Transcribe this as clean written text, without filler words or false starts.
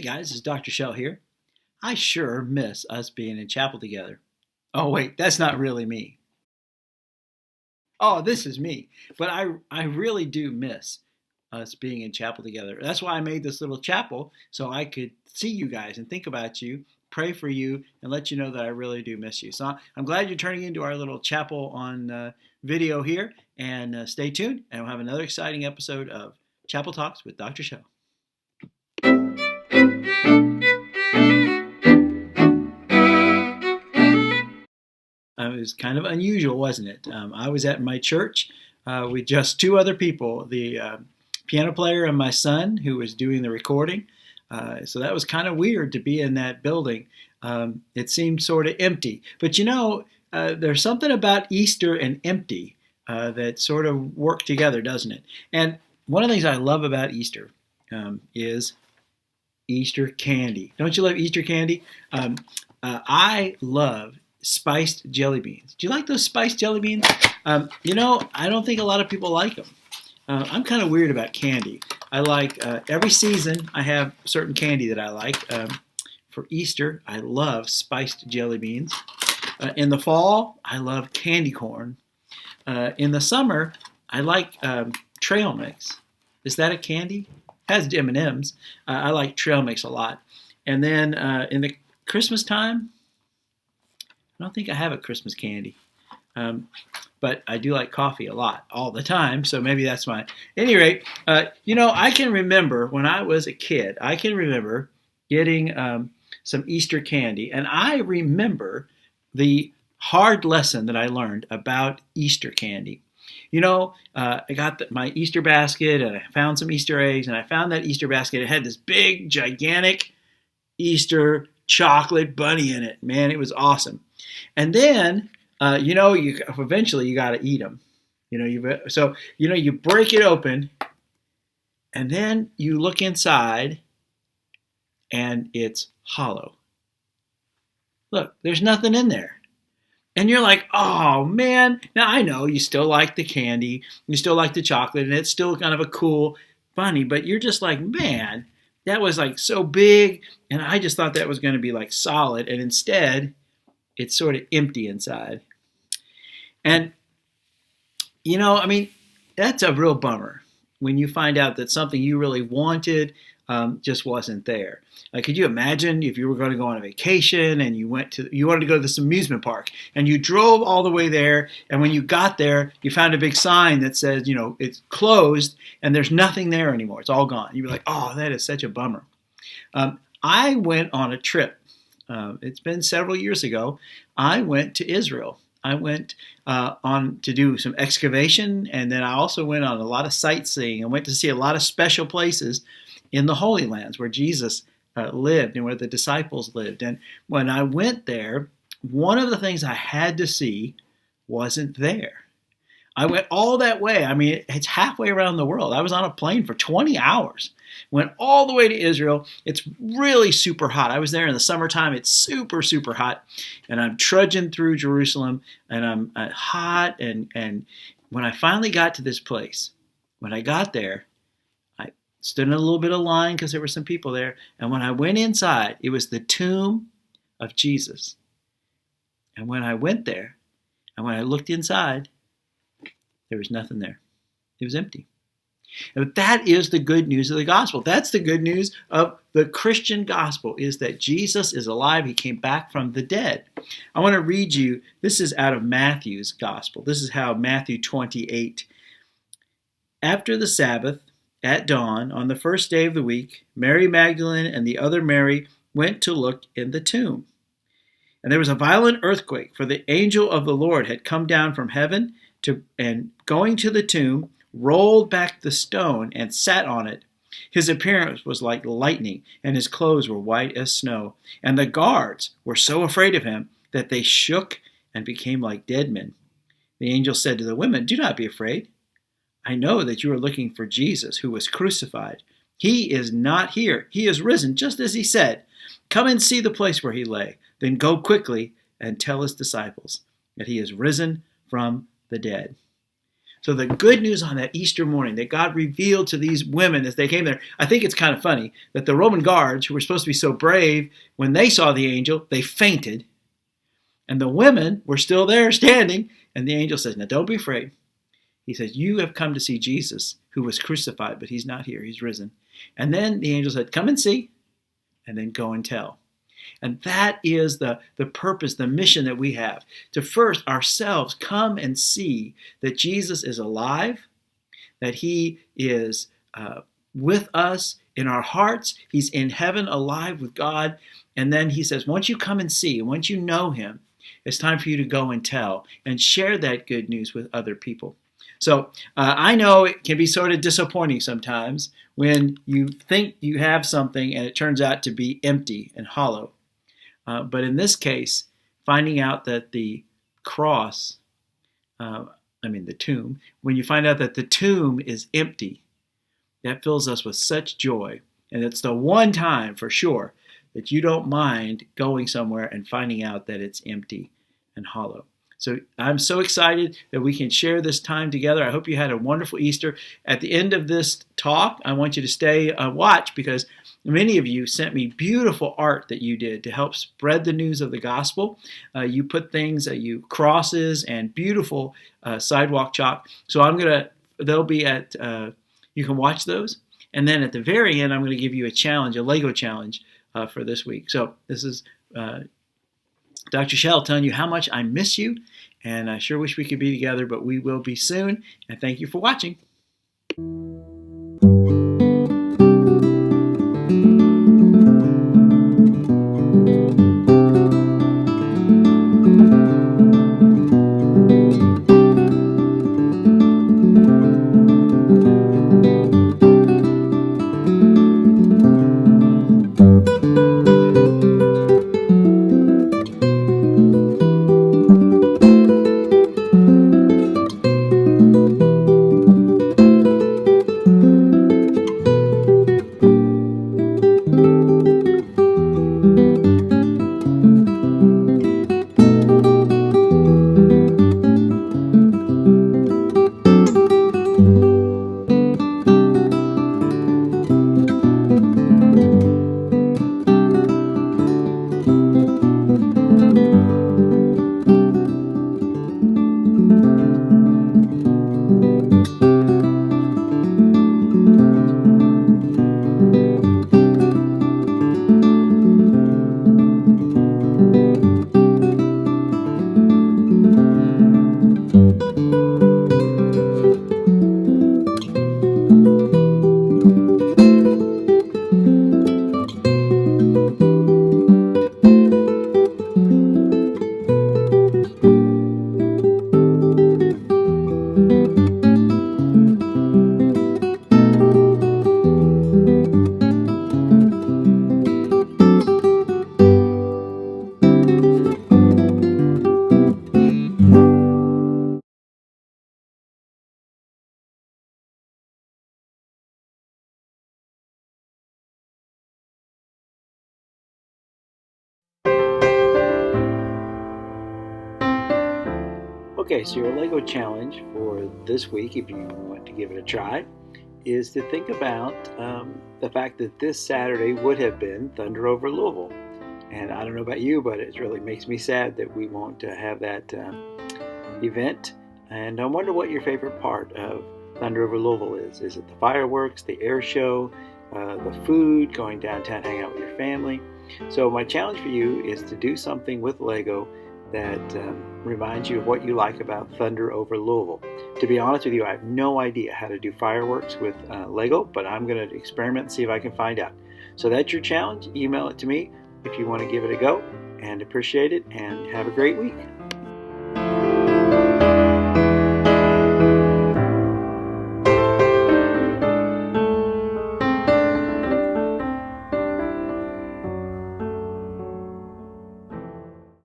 guys, it's Dr. Shell here. I sure miss us being in chapel together. Oh, wait, that's not really me. Oh, this is me. But I really do miss us being in chapel together. That's why I made this little chapel so I could see you guys and think about you, pray for you, and let you know that I really do miss you. So I'm glad you're turning into our little chapel on video here. And stay tuned, and we'll have another exciting episode of Chapel Talks with Dr. Shell. It was kind of unusual, wasn't it? I was at my church with just two other people, the piano player and my son, who was doing the recording. So that was kind of weird to be in that building. It seemed sort of empty. But there's something about Easter and empty that sort of work together, doesn't it? And one of the things I love about Easter is Easter candy. Don't you love Easter candy? I love spiced jelly beans. Do you like those spiced jelly beans? I don't think a lot of people like them. I'm kind of weird about candy. I like every season I have certain candy that I like. For Easter, I love spiced jelly beans. In the fall, I love candy corn. In the summer, I like trail mix. Is that a candy? It has M&Ms. I like trail mix a lot. And then in the Christmas time, I don't think I have a Christmas candy. But I do like coffee a lot, all the time, so maybe that's mine. At any rate, I can remember when I was a kid, I can remember getting some Easter candy, and I remember the hard lesson that I learned about Easter candy. I got my Easter basket, and I found some Easter eggs, and I found that Easter basket. It had this big, gigantic Easter chocolate bunny in it. Man, it was awesome. And then, you eventually you got to eat them. You break it open, and then you look inside, and it's hollow. Look, there's nothing in there. And you're like, oh, man. Now, I know you still like the candy. You still like the chocolate. And it's still kind of a cool bunny. But you're just like, man, that was like so big. And I just thought that was going to be like solid. And instead, it's sort of empty inside. And, that's a real bummer when you find out that something you really wanted just wasn't there. Could you imagine if you were going to go on a vacation and you wanted to go to this amusement park and you drove all the way there, and when you got there, you found a big sign that says, it's closed and there's nothing there anymore. It's all gone. You'd be like, oh, that is such a bummer. I went on a trip. It's been several years ago. I went to Israel. I went on to do some excavation, and then I also went on a lot of sightseeing. I went to see a lot of special places in the Holy Lands where Jesus lived and where the disciples lived. And when I went there, one of the things I had to see wasn't there. I went all that way. I mean, it's halfway around the world. I was on a plane for 20 hours. Went all the way to Israel. It's really super hot. I was there in the summertime. It's super, super hot. And I'm trudging through Jerusalem, and I'm hot. And when I finally got to this place, when I got there, I stood in a little bit of line because there were some people there. And when I went inside, it was the tomb of Jesus. And when I went there, and when I looked inside, there was nothing there. It was empty. But that is the good news of the gospel. That's the good news of the Christian gospel, is that Jesus is alive. He came back from the dead. I want to read you, this is out of Matthew's gospel. This is how Matthew 28. After the Sabbath, at dawn, on the first day of the week, Mary Magdalene and the other Mary went to look in the tomb. And there was a violent earthquake, for the angel of the Lord had come down from heaven and going to the tomb, rolled back the stone and sat on it. His appearance was like lightning, and his clothes were white as snow. And the guards were so afraid of him that they shook and became like dead men. The angel said to the women, "Do not be afraid. I know that you are looking for Jesus, who was crucified. He is not here. He is risen, just as he said. Come and see the place where he lay. Then go quickly and tell his disciples that he is risen from the dead." So the good news on that Easter morning that God revealed to these women as they came there, I think it's kind of funny that the Roman guards, who were supposed to be so brave, when they saw the angel, they fainted. And the women were still there standing. And the angel says, now don't be afraid. He says, you have come to see Jesus, who was crucified, but he's not here. He's risen. And then the angel said, come and see, and then go and tell. And that is the purpose, the mission that we have, to first ourselves come and see that Jesus is alive, that he is with us in our hearts. He's in heaven alive with God. And then he says, once you come and see, once you know him, it's time for you to go and tell and share that good news with other people. So I know it can be sort of disappointing sometimes when you think you have something and it turns out to be empty and hollow. But in this case, finding out that the cross, the tomb, when you find out that the tomb is empty, that fills us with such joy. And it's the one time for sure that you don't mind going somewhere and finding out that it's empty and hollow. So I'm so excited that we can share this time together. I hope you had a wonderful Easter. At the end of this talk, I want you to stay watch, because many of you sent me beautiful art that you did to help spread the news of the gospel. You put things, crosses and beautiful sidewalk chalk. So they'll be at, you can watch those. And then at the very end, I'm going to give you a challenge, a Lego challenge for this week. So this is Dr. Shell telling you how much I miss you, and I sure wish we could be together, but we will be soon. And thank you for watching. Okay, so your Lego challenge for this week, if you want to give it a try, is to think about the fact that this Saturday would have been Thunder over Louisville. And I don't know about you, but it really makes me sad that we won't have that event. And I wonder what your favorite part of Thunder over Louisville is. Is it the fireworks, the air show, the food, going downtown, hanging out with your family? So my challenge for you is to do something with Lego that reminds you of what you like about Thunder over Louisville. To be honest with you, I have no idea how to do fireworks with Lego, but I'm going to experiment and see if I can find out. So that's your challenge. Email it to me if you want to give it a go, and appreciate it, and have a great week.